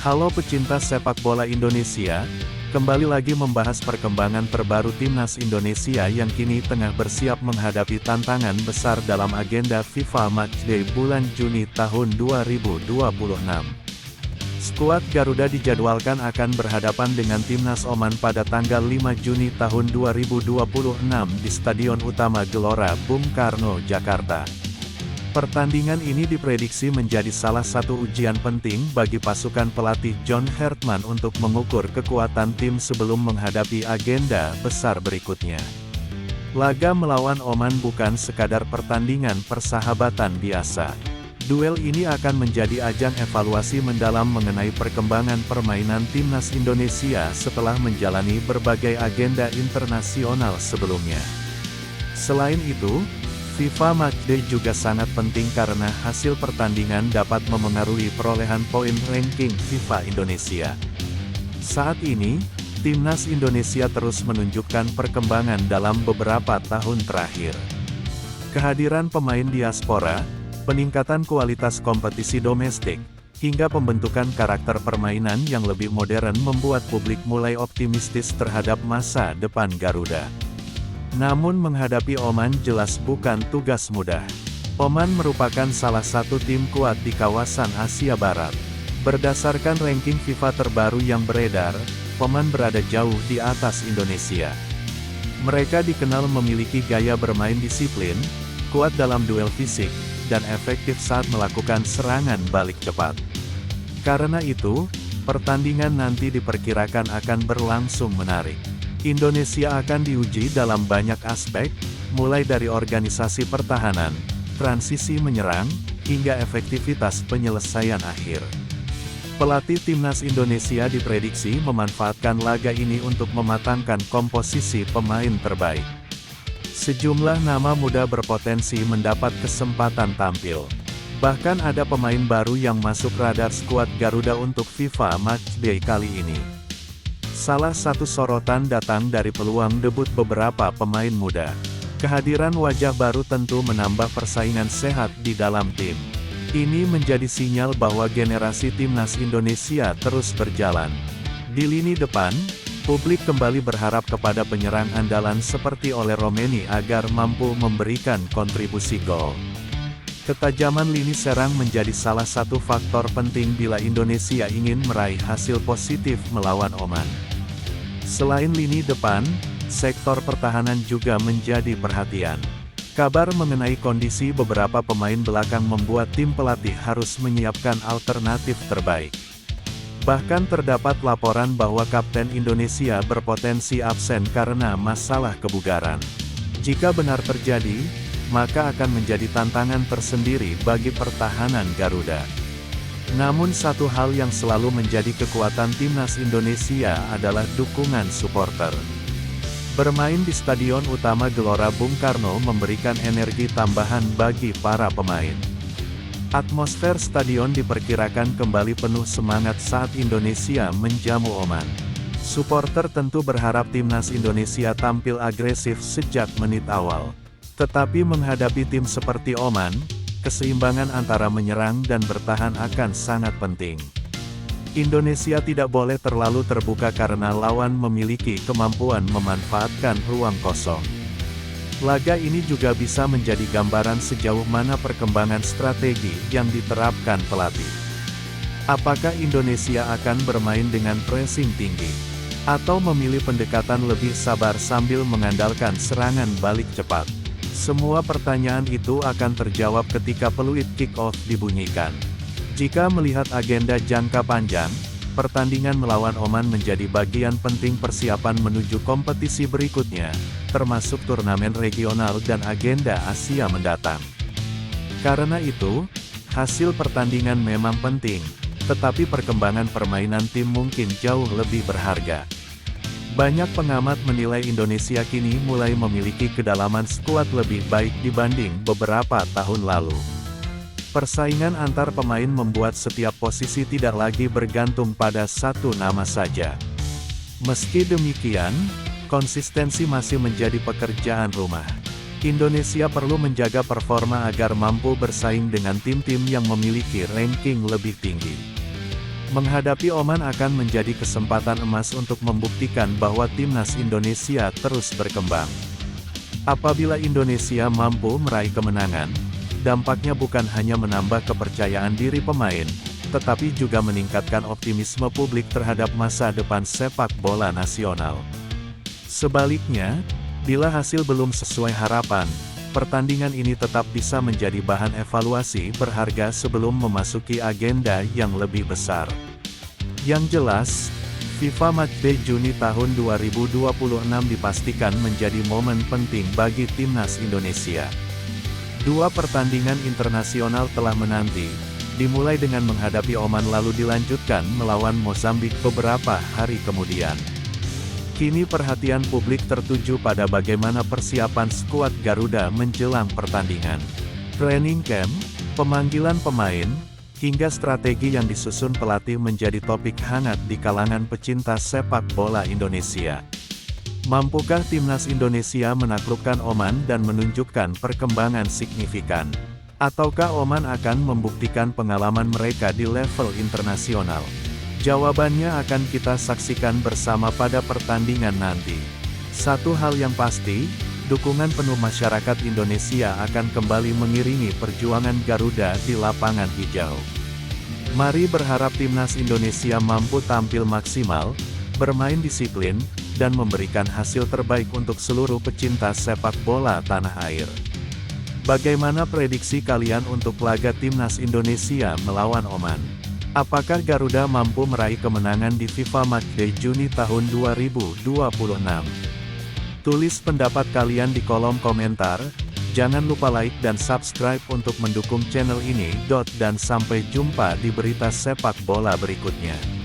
Halo pecinta sepak bola Indonesia, kembali lagi membahas perkembangan terbaru Timnas Indonesia yang kini tengah bersiap menghadapi tantangan besar dalam agenda FIFA Matchday bulan Juni tahun 2026. Skuad Garuda dijadwalkan akan berhadapan dengan Timnas Oman pada tanggal 5 Juni tahun 2026 di Stadion Utama Gelora Bung Karno, Jakarta. Pertandingan ini diprediksi menjadi salah satu ujian penting bagi pasukan pelatih John Hartman untuk mengukur kekuatan tim sebelum menghadapi agenda besar berikutnya. Laga melawan Oman bukan sekadar pertandingan persahabatan biasa. Duel ini akan menjadi ajang evaluasi mendalam mengenai perkembangan permainan Timnas Indonesia setelah menjalani berbagai agenda internasional sebelumnya. Selain itu, FIFA Matchday juga sangat penting karena hasil pertandingan dapat memengaruhi perolehan poin ranking FIFA Indonesia. Saat ini, Timnas Indonesia terus menunjukkan perkembangan dalam beberapa tahun terakhir. Kehadiran pemain diaspora, peningkatan kualitas kompetisi domestik, hingga pembentukan karakter permainan yang lebih modern membuat publik mulai optimistis terhadap masa depan Garuda. Namun menghadapi Oman jelas bukan tugas mudah. Oman merupakan salah satu tim kuat di kawasan Asia Barat. Berdasarkan ranking FIFA terbaru yang beredar, Oman berada jauh di atas Indonesia. Mereka dikenal memiliki gaya bermain disiplin, kuat dalam duel fisik, dan efektif saat melakukan serangan balik cepat. Karena itu, pertandingan nanti diperkirakan akan berlangsung menarik. Indonesia akan diuji dalam banyak aspek, mulai dari organisasi pertahanan, transisi menyerang, hingga efektivitas penyelesaian akhir. Pelatih Timnas Indonesia diprediksi memanfaatkan laga ini untuk mematangkan komposisi pemain terbaik. Sejumlah nama muda berpotensi mendapat kesempatan tampil. Bahkan ada pemain baru yang masuk radar skuad Garuda untuk FIFA Matchday kali ini. Salah satu sorotan datang dari peluang debut beberapa pemain muda. Kehadiran wajah baru tentu menambah persaingan sehat di dalam tim. Ini menjadi sinyal bahwa generasi Timnas Indonesia terus berjalan. Di lini depan, publik kembali berharap kepada penyerang andalan seperti Ole Romeni agar mampu memberikan kontribusi gol. Ketajaman lini serang menjadi salah satu faktor penting bila Indonesia ingin meraih hasil positif melawan Oman. Selain lini depan, sektor pertahanan juga menjadi perhatian. Kabar mengenai kondisi beberapa pemain belakang membuat tim pelatih harus menyiapkan alternatif terbaik. Bahkan terdapat laporan bahwa kapten Indonesia berpotensi absen karena masalah kebugaran. Jika benar terjadi, maka akan menjadi tantangan tersendiri bagi pertahanan Garuda. Namun satu hal yang selalu menjadi kekuatan Timnas Indonesia adalah dukungan supporter. Bermain di Stadion Utama Gelora Bung Karno memberikan energi tambahan bagi para pemain. Atmosfer stadion diperkirakan kembali penuh semangat saat Indonesia menjamu Oman. Supporter tentu berharap Timnas Indonesia tampil agresif sejak menit awal. Tetapi menghadapi tim seperti Oman, keseimbangan antara menyerang dan bertahan akan sangat penting. Indonesia tidak boleh terlalu terbuka karena lawan memiliki kemampuan memanfaatkan ruang kosong. Laga ini juga bisa menjadi gambaran sejauh mana perkembangan strategi yang diterapkan pelatih. Apakah Indonesia akan bermain dengan pressing tinggi, atau memilih pendekatan lebih sabar sambil mengandalkan serangan balik cepat? Semua pertanyaan itu akan terjawab ketika peluit kick-off dibunyikan. Jika melihat agenda jangka panjang, pertandingan melawan Oman menjadi bagian penting persiapan menuju kompetisi berikutnya, termasuk turnamen regional dan agenda Asia mendatang. Karena itu, hasil pertandingan memang penting, tetapi perkembangan permainan tim mungkin jauh lebih berharga. Banyak pengamat menilai Indonesia kini mulai memiliki kedalaman skuad lebih baik dibanding beberapa tahun lalu. Persaingan antar pemain membuat setiap posisi tidak lagi bergantung pada satu nama saja. Meski demikian, konsistensi masih menjadi pekerjaan rumah. Indonesia perlu menjaga performa agar mampu bersaing dengan tim-tim yang memiliki ranking lebih tinggi. Menghadapi Oman akan menjadi kesempatan emas untuk membuktikan bahwa timnas Indonesia terus berkembang. Apabila Indonesia mampu meraih kemenangan, dampaknya bukan hanya menambah kepercayaan diri pemain, tetapi juga meningkatkan optimisme publik terhadap masa depan sepak bola nasional. Sebaliknya, bila hasil belum sesuai harapan, pertandingan ini tetap bisa menjadi bahan evaluasi berharga sebelum memasuki agenda yang lebih besar. Yang jelas, FIFA Matchday Juni tahun 2026 dipastikan menjadi momen penting bagi timnas Indonesia. Dua pertandingan internasional telah menanti, dimulai dengan menghadapi Oman lalu dilanjutkan melawan Mozambik beberapa hari kemudian. Kini perhatian publik tertuju pada bagaimana persiapan skuad Garuda menjelang pertandingan. Training camp, pemanggilan pemain, hingga strategi yang disusun pelatih menjadi topik hangat di kalangan pecinta sepak bola Indonesia. Mampukah timnas Indonesia menaklukkan Oman dan menunjukkan perkembangan signifikan? Ataukah Oman akan membuktikan pengalaman mereka di level internasional? Jawabannya akan kita saksikan bersama pada pertandingan nanti. Satu hal yang pasti, dukungan penuh masyarakat Indonesia akan kembali mengiringi perjuangan Garuda di lapangan hijau. Mari berharap timnas Indonesia mampu tampil maksimal, bermain disiplin, dan memberikan hasil terbaik untuk seluruh pecinta sepak bola tanah air. Bagaimana prediksi kalian untuk laga timnas Indonesia melawan Oman? Apakah Garuda mampu meraih kemenangan di FIFA Matchday Juni tahun 2026? Tulis pendapat kalian di kolom komentar, jangan lupa like dan subscribe untuk mendukung channel ini. Dan sampai jumpa di berita sepak bola berikutnya.